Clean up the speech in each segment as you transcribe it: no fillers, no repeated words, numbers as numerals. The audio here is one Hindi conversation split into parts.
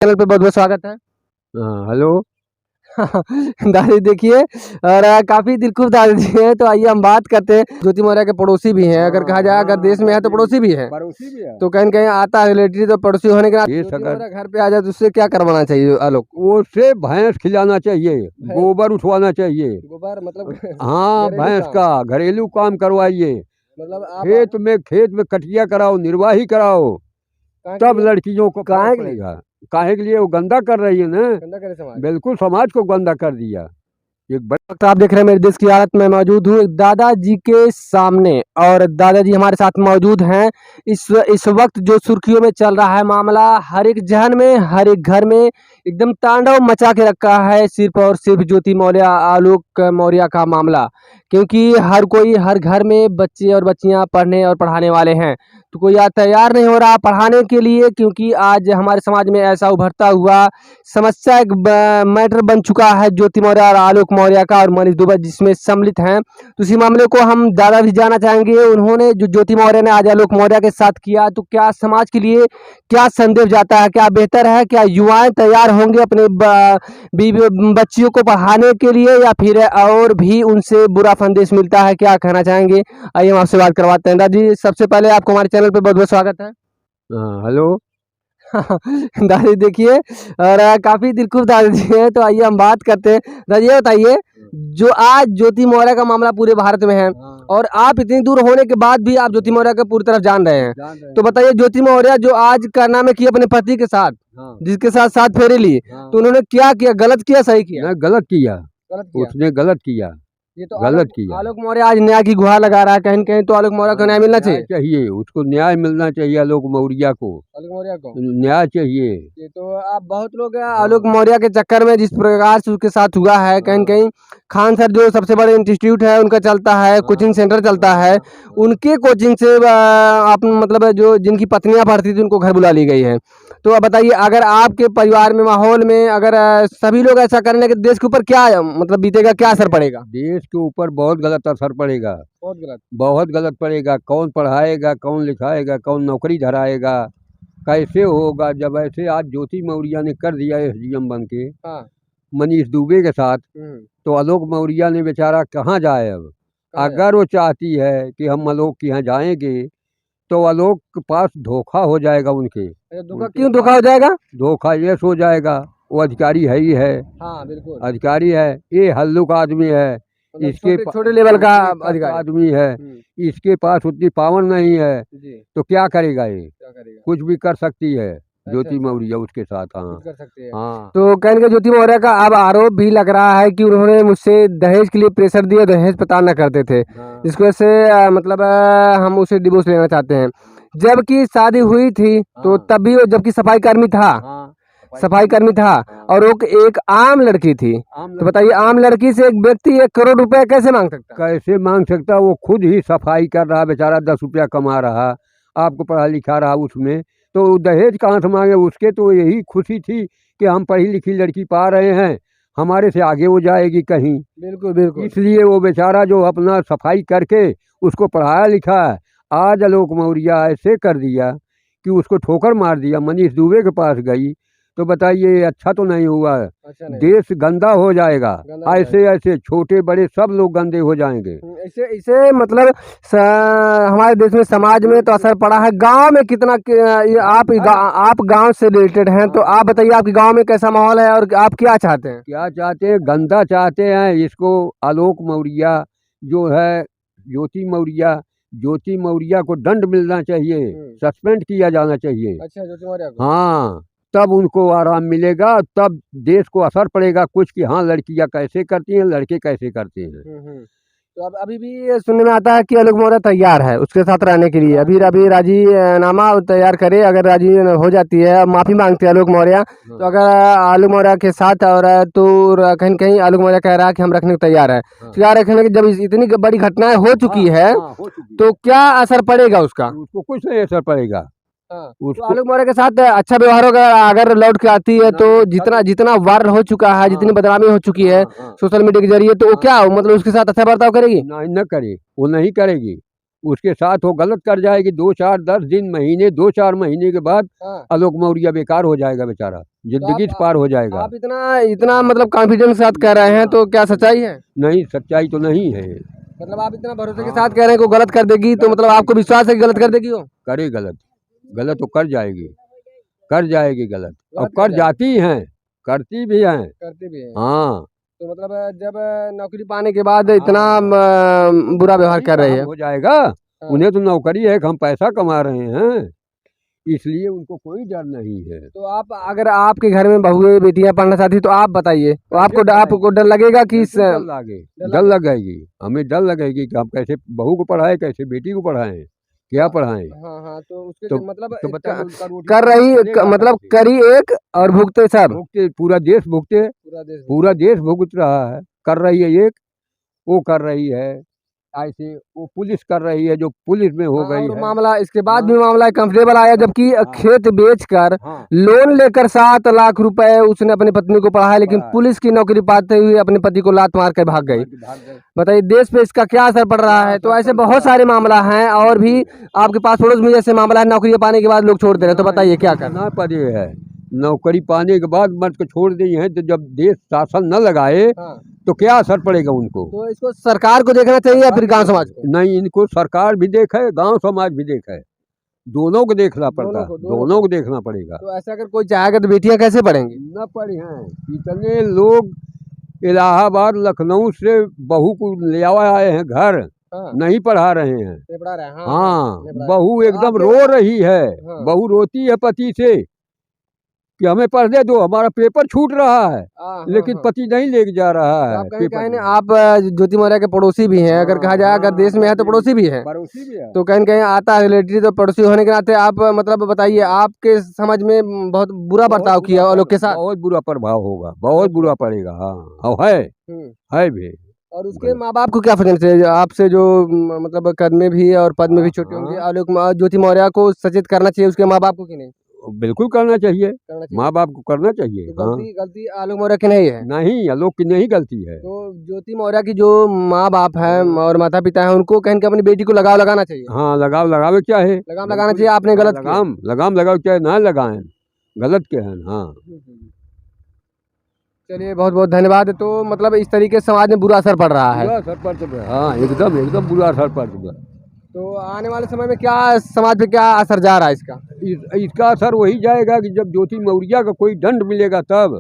चैनल पे बहुत बहुत स्वागत है। हेलो। दादी देखिए और काफी दिलखुश दादी जी हैं, तो आइए हम बात करते हैं। ज्योति मौर्य के पड़ोसी भी हैं, अगर कहा जाए, अगर देश में है तो पड़ोसी भी है, तो कहीं न कहीं आता है रिलेटिव, तो पड़ोसी होने के नाते ये ज्योति सगर मौर्य घर पे आ जाए तो उससे क्या करवाना चाहिए आलोक? उससे भैंस खिलाना चाहिए, गोबर उठवाना चाहिए। गोबर मतलब हाँ, घरेलू भैंस काम। का घरेलू काम करवाइए। मतलब आप खेत में कटिया कराओ, निर्वाही कराओ, कहाँ के तब लिए? लड़कियों को काहे फर्क के लिए? पड़ेगा। काहे के लिए? वो गंदा कर रही है ना, गंदा करे समाज। बिल्कुल समाज को गंदा कर दिया। एक बड़ा वक्त आप देख रहे हैं मेरे देश की हालत में मौजूद हूँ दादाजी के सामने, और दादाजी हमारे साथ मौजूद हैं। इस वक्त जो सुर्खियों में चल रहा है मामला, हर एक जहन में, हर एक घर में एकदम तांडव मचा के रखा है, सिर्फ और सिर्फ ज्योति मौर्य, आलोक मौर्य का मामला। क्योंकि हर कोई, हर घर में बच्चे और बच्चियां पढ़ने और पढ़ाने वाले हैं, तो कोई आज तैयार नहीं हो रहा पढ़ाने के लिए। क्योंकि आज हमारे समाज में ऐसा उभरता हुआ समस्या एक मैटर बन चुका है ज्योति मौर्य और आलोक मौर्य का, और मनीष दुबे जिसमें सम्मिलित हैं। तो इसी मामले को हम ज़्यादा भी जानना चाहेंगे। उन्होंने जो ज्योति मौर्य ने आज आलोक मौर्य के साथ किया, तो क्या समाज के लिए क्या संदेश जाता है? क्या बेहतर है? क्या युवाएं तैयार होंगे अपने बच्चियों को पढ़ाने के लिए, या फिर और भी उनसे बुरा संदेश मिलता है? क्या कहना चाहेंगे? आइए हम आपसे बात करवाते हैं। दादी, सबसे पहले आपको हमारे चैनल पे बहुत बहुत स्वागत है। हेलो। दादी देखिए और काफी दिलखुश दादी जी हैं, तो आइए हम बात करते हैं। दादी ये बताइए, जो आज ज्योति मौर्य का मामला पूरे भारत में है, और आप इतनी दूर होने के बाद भी आप ज्योति मौर्य को पूरी तरफ जान रहे हैं, तो बताइए ज्योति मौर्य जो आज कारनामे किए अपने पति के साथ, जिसके साथ साथ फेरे ली, तो उन्होंने क्या किया? गलत किया, सही किया? ना, गलत किया। गलत किया। उसने गलत किया, ये तो गलत किया। आलोक मौर्य आज न्याय की गुहार लगा रहा है, कहीं न कहीं तो आलोक मौर्य को न्याय मिलना चाहिए। चाहिए, उसको न्याय मिलना चाहिए। आलोक मौर्य को आलोक मौर्य को न्याय चाहिए। ये तो आप बहुत लोग आलोक मौर्य के चक्कर में जिस प्रकार से उसके साथ हुआ है, कहीं न कहीं खान सर जो सबसे बड़े इंस्टीट्यूट है उनका चलता है, कोचिंग सेंटर चलता है, उनके कोचिंग से आप मतलब जो जिनकी पत्नियां पढ़ती थी उनको घर बुला ली गई है। तो अब बताइए, अगर आपके परिवार में, माहौल में, अगर सभी लोग ऐसा करने के देश के ऊपर क्या मतलब बीतेगा, क्या असर पड़ेगा? देश के ऊपर बहुत गलत असर पड़ेगा, बहुत गलत। बहुत गलत पड़ेगा। कौन पढ़ाएगा, कौन लिखाएगा, कौन नौकरी धराएगा, कैसे होगा? जब ऐसे आज ज्योति मौर्य ने कर दिया एसडीएम बन के हाँ। मनीष दुबे के साथ, तो आलोक मौर्य ने बेचारा कहाँ जाए अब? अगर वो चाहती है कि हम आलोक के यहाँ जाएंगे, तो आलोक के पास धोखा हो जाएगा। उनके धोखा क्यों धोखा हो जाएगा? धोखा ये सो जाएगा, वो अधिकारी है ही है। हाँ बिल्कुल। अधिकारी है, ये हल्लुक आदमी है, इसके छोटे लेवल का अधिकारी आदमी है, इसके पास उतनी पावर नहीं है, तो क्या करेगा? ये क्या करेगा? कुछ भी कर सकती है ज्योति मौर्य उसके साथ। हाँ, कर सकते हैं। हाँ। तो कहने का ज्योति मौर्य का अब आरोप भी लग रहा है कि उन्होंने मुझसे दहेज के लिए प्रेशर दिया, दहेज प्रदान न करते थे, जिसकी वजह से मतलब हम उसे डिवोर्स लेना चाहते हैं। जबकि शादी हुई थी तो तब भी वो, जबकि सफाई कर्मी था, सफाई कर्मी था, और वो एक आम लड़की थी। तो बताइए, आम लड़की से एक व्यक्ति 1 करोड़ रुपए कैसे मांग सकता? कैसे मांग सकता? वो खुद ही सफाई कर रहा बेचारा, 10 रुपया कमा रहा, आपको पढ़ा लिखा रहा उसमें, तो दहेज कहाँ से मांगे? उसके तो यही खुशी थी कि हम पढ़ी लिखी लड़की पा रहे हैं, हमारे से आगे वो जाएगी कहीं। बिल्कुल बिल्कुल। इसलिए वो बेचारा जो अपना सफाई करके उसको पढ़ाया लिखा है, आज आलोक मौर्य ऐसे कर दिया कि उसको ठोकर मार दिया, मनीष दुबे के पास गई, तो बताइए अच्छा तो नहीं हुआ। अच्छा नहीं। देश गंदा हो जाएगा, ऐसे ऐसे छोटे बड़े सब लोग गंदे हो जाएंगे। इसे इसे मतलब हमारे देश में, समाज में तो असर पड़ा है। गांव में कितना आप गांव से रिलेटेड हैं, तो आप बताइए आपके गांव में कैसा माहौल है, और आप क्या चाहते हैं? क्या चाहते हैं? गंदा चाहते हैं। इसको आलोक मौर्य जो है, ज्योति मौर्य को दंड मिलना चाहिए, सस्पेंड किया जाना चाहिए। अच्छा, ज्योति मौर्य को? हाँ, तब उनको आराम मिलेगा, तब देश को असर पड़ेगा कुछ कि हाँ लड़कियां कैसे करती हैं, लड़के कैसे करते हैं। तो अब अभी भी सुनने में आता है कि आलोक मौर्य तैयार है उसके साथ रहने के लिए। अभी राजीनामा तैयार करे, अगर राजी हो जाती है, माफी मांगती है आलोक मौर्य, तो अगर आलोक मौर्य के साथ, और तो कहीं कहीं आलोक मौर्य कह रहा है कि हम रखने को तैयार है। तो यार, रखने की जब इतनी बड़ी घटनाएं हो चुकी है, तो क्या असर पड़ेगा उसका? उसको कुछ नहीं असर पड़ेगा। तो आलोक मौर्य के साथ अच्छा व्यवहार होगा, अगर लौट के आती है तो जितना वायरल हो चुका है, जितनी बदनामी हो चुकी है सोशल मीडिया के जरिए, तो वो क्या मतलब उसके साथ अच्छा बर्ताव करेगी? नहीं, न करे, वो नहीं करेगी। उसके साथ वो गलत कर जाएगी, 2-4 10 दिन महीने 2-4 महीने के बाद हाँ। आलोक मौर्य बेकार हो जाएगा बेचारा, जिंदगी से पार हो जाएगा। आप इतना इतना मतलब कॉन्फिडेंस के साथ कह रहे हैं तो क्या सच्चाई है? नहीं, सच्चाई तो नहीं है। मतलब आप इतना भरोसे के साथ कह रहे हैं कि वो गलत कर देगी, तो मतलब आपको विश्वास है कि गलत कर देगी वो? करे गलत, गलत तो कर जाएगी गलत, और गलत कर कर जाती हैं, करती भी हैं। करते भी हैं। हाँ, तो मतलब जब नौकरी पाने के बाद इतना बुरा व्यवहार कर रही है। हो जाएगा। हाँ। उन्हें तो नौकरी है कि हम पैसा कमा रहे हैं, इसलिए उनको कोई डर नहीं है। तो आप अगर आपके घर में बहुएं बेटियां पढ़ना चाहती तो आप बताइए, तो आपको डर लगेगा कि बिल्कुल डर लगेगी, हमें डर लगेगी कि हम कैसे बहू को पढ़ाएं, कैसे बेटी को पढ़ाएं, क्या पढ़ाएं। हाँ हाँ, तो उसके तो मतलब तो बच्चा उनका रोटी कर रही चलेगा मतलब कैसे? करी एक और भुगते सब। भुगते पूरा देश भुगते, पूरा देश भुगत रहा है। कर रही है एक, वो कर रही है ऐसे, वो पुलिस कर रही है जो पुलिस में हो गई और है। मामला इसके बाद भी हाँ। मामला कंफर्टेबल आया, जबकि खेत बेचकर हाँ, लोन लेकर 7 लाख रुपए उसने अपनी पत्नी को पढ़ाया, लेकिन पढ़ाया। पुलिस की नौकरी पाते हुए अपने पति को लात मार कर भाग गई। भाग गए। बताइए देश पे इसका क्या असर पड़ रहा है? तो ऐसे बहुत सारे मामला हैं और भी आपके पास पड़ोस में जैसे मामला है, नौकरी पाने के बाद लोग छोड़ दे रहे हैं, तो बताइए क्या करना? ना पड़े है, नौकरी पाने के बाद मर्द को छोड़ दी है, तो जब देश शासन न लगाए हाँ। तो क्या असर पड़ेगा उनको। तो इसको सरकार को देखना चाहिए या फिर गांव समाज को? नहीं, इनको सरकार भी देखे, गांव समाज भी देखे, दोनों को देखना पड़ता है, दोनों को देखना पड़ेगा। तो ऐसा अगर कोई चाहेगा तो बेटियां कैसे पढ़ेंगी? न पढ़े हैं, इतने लोग इलाहाबाद लखनऊ से बहू को ले आए हैं घर, हाँ। नहीं पढ़ा रहे हैं। नहीं पढ़ा रहे हैं, हाँ, हाँ, नहीं पढ़ा रहे हैं। बहू एकदम आपके- रो रही है। हाँ। बहू रोती है पति से कि हमें पढ़ने दो, हमारा पेपर छूट रहा है, हाँ, लेकिन हाँ। पति नहीं लेके जा रहा तो है आप कहीं पेपर कहीं देने। आप ज्योति मौर्य के पड़ोसी भी हैं, अगर कहा जाए अगर देश में है तो पड़ोसी भी है, पड़ोसी भी है। तो कहीं कहीं आता है रिलेटिव, तो पड़ोसी होने के नाते आप मतलब बताइए, आपके समझ में बहुत बुरा बर्ताव किया और लोग के साथ। बहुत बुरा प्रभाव होगा, बहुत बुरा पड़ेगा। हाँ, और है भी। और उसके माँ बाप को क्या फर्क है आपसे जो मतलब कद में भी और पद में भी छोटे होंगे, आलोक ज्योति मौर्य को सचेत करना चाहिए उसके माँ बाप को कि नहीं बिल्कुल करना चाहिए, करना चाहिए? माँ बाप को करना चाहिए। तो हाँ, गलती आलोक मौर्य की नहीं है? नहीं, आलोक की नहीं गलती है। तो ज्योति मौर्य की जो माँ बाप है और माता पिता है, उनको कहीं अपनी बेटी को लगाव लगाना चाहिए। हाँ, लगाव लगावे क्या है, लगाम लगाना चाहिए, आपने गलत किया। लगाम लगाओ चाहे ना लगाएं, गलत के हैं। हाँ, चलिए बहुत बहुत धन्यवाद। तो मतलब इस तरीके से समाज में बुरा असर पड़ रहा है। बुरा असर पड़ रहा है। हाँ, एकदम एकदम बुरा असर पड़ रहा है। तो आने वाले समय में क्या समाज पे क्या असर जा रहा है इसका? इसका असर वही जाएगा कि जब ज्योति मौर्य का कोई दंड मिलेगा तब।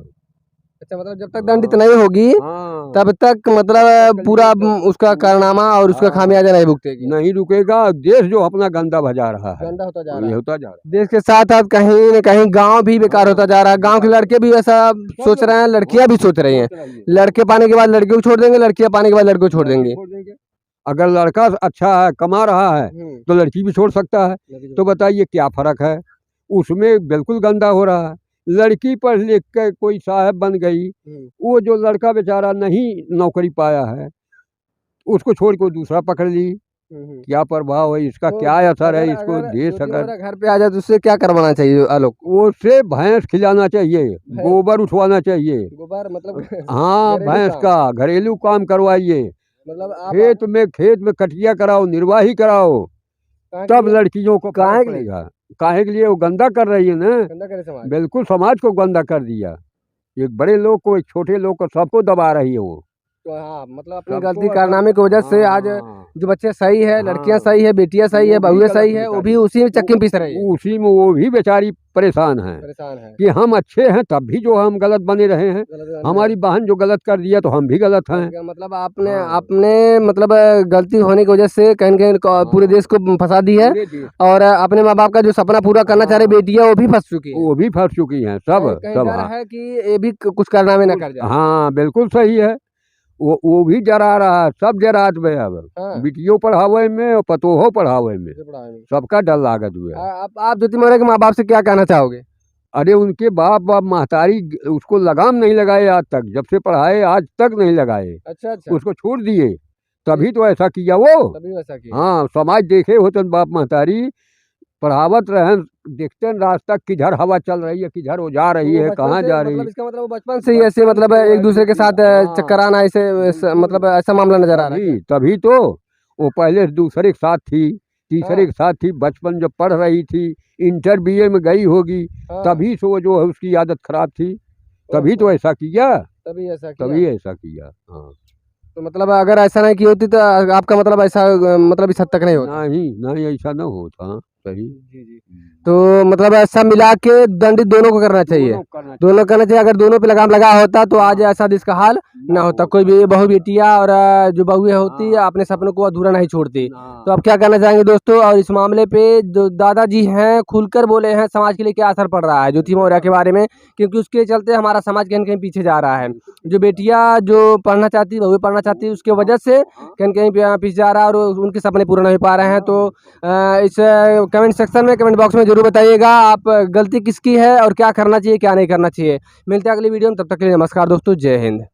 अच्छा, मतलब जब तक दंडित नहीं होगी हाँ, तब तक मतलब पूरा उसका कारनामा और उसका खामियाजा नहीं भुगतेगी, नहीं रुकेगा। देश जो अपना गंदा भजा रहा है, गंदा होता जा ये रहा है। होता जा रहा है। देश के साथ साथ कहीं न कहीं गांव भी बेकार होता जा रहा है। गांव के लड़के भी वैसा सोच रहे हैं, लड़कियां भी सोच रही हैं। लड़के पाने के बाद लड़कियों को छोड़ देंगे, लड़कियां पाने के बाद लड़कों को छोड़ देंगे। अगर लड़का अच्छा है, कमा रहा है, तो लड़की भी छोड़ सकता है। तो बताइए क्या फर्क है उसमें? बिल्कुल गंदा हो रहा है। लड़की पढ़ लिख के कोई साहब बन गई, वो जो लड़का बेचारा नहीं नौकरी पाया है उसको छोड़ के दूसरा पकड़ ली। क्या प्रभाव है इसका, तो क्या असर है इसको? अगर देश ज्योति अगर मौर्य घर पे आ जाए तो उससे क्या करवाना चाहिए आलोक? उससे भैंस खिलाना चाहिए, गोबर उठवाना चाहिए। गोबर मतलब हाँ, घरेलू भैंस काम। का घरेलू काम करवाइए। मतलब आप खेत में कटिया कराओ, निर्वाही कराओ, कहाँ के तब लिए? लड़कियों को काहे फर्क के लिए? पड़ेगा। काहे के लिए? वो गंदा कर रही है ना, गंदा करे समाज। बिल्कुल समाज को गंदा कर दिया। एक बड़े लोग को, एक छोटे लोग को, सबको दबा रही है वो। तो हाँ, मतलब अपनी सबको गलती कारनामे की वजह से आज हाँ, जो बच्चे सही है, लड़कियां हाँ, सही है, बेटियां सही है, वो भी बहुएं गलत सही है, वो भी उसी में चक्की में पीस रही है, उसी में वो भी बेचारी परेशान है परेशान है। कि हम अच्छे हैं तब भी जो हम गलत बने रहे हैं। गलत हमारी बहन जो गलत कर दिया तो हम भी गलत हैं। क्या मतलब आपने हाँ। आपने मतलब गलती होने की वजह से कहीं न कहीं पूरे देश को फंसा दी है, पूरे देश और अपने माँ बाप का जो सपना पूरा करना चाह रही बेटियां वो भी फंस चुकी है। वो भी फंस चुकी हैं, सब कहीं सब। डर हाँ, है कि ये भी कुछ कारनामे न कर जाए। हाँ, बिल्कुल सही है। वो भी जरा रहा है, सब जरात में अब। हाँ। बिटियों पढ़ावे में और पतोहो पढ़ावे में सबका डर लागत हुआ है। आप ज्योति मौर्य के माँ बाप से क्या कहना चाहोगे? अरे उनके बाप महतारी उसको लगाम नहीं लगाए आज तक, जब से पढ़ाए आज तक नहीं लगाए। अच्छा अच्छा, उसको छोड़ दिए, तभी तो ऐसा किया वो। तभी वैसा किया। हाँ, समाज देखे होते बाप महतारी पढ़ावत रहे, देखते हैं रास्ता किधर हवा चल रही है, किधर वो जा रही तो है, बचपन कहाँ से जा रही है। मतलब इसका मतलब वो बचपन से ही ऐसे मतलब एक दूसरे के साथ हाँ, चक्कर आना, ऐसे मतलब ऐसा मामला नजर आ रहा है क्या? तभी तो वो पहले से दूसरे के साथ थी, तीसरे के साथ थी, बचपन जब पढ़ रही थी, इंटर बीए में गई होगी, तभी से वो जो है उसकी आदत खराब थी, तभी तो ऐसा किया, तभी ऐसा किया। हाँ, तो मतलब अगर ऐसा नहीं की होती तो आपका मतलब ऐसा मतलब इस हद तक नहीं होता। नहीं ऐसा न होता। सही। तो मतलब सब मिला के दंडित दोनों को करना चाहिए, दोनों करना चाहिए। अगर दोनों पे लगाम लगा होता तो आज ऐसा इसका हाल ना होता। कोई भी बहू बेटियां और जो बहुएं होती अपने सपनों को अधूरा नहीं छोड़ती। तो अब क्या कहना चाहेंगे दोस्तों, और इस मामले पे जो दादाजी हैं खुलकर बोले हैं, समाज के लिए क्या असर पड़ रहा है ज्योति मौर्य के बारे में, क्योंकि उसके चलते हमारा समाज कहीं न कहीं पीछे जा रहा है। जो बेटियां जो पढ़ना चाहती, बहुएं पढ़ना चाहती, उसके वजह से कहीं न कहीं पीछे जा रहा है और उनके सपने पूरे नहीं हो पा रहे हैं। तो इस कमेंट सेक्शन में, कमेंट बॉक्स में जरूर बताइएगा आप गलती किसकी है और क्या करना चाहिए क्या नहीं करना चाहिए। मिलते हैं अगली वीडियो में, तब तक के लिए नमस्कार दोस्तों, जय हिंद।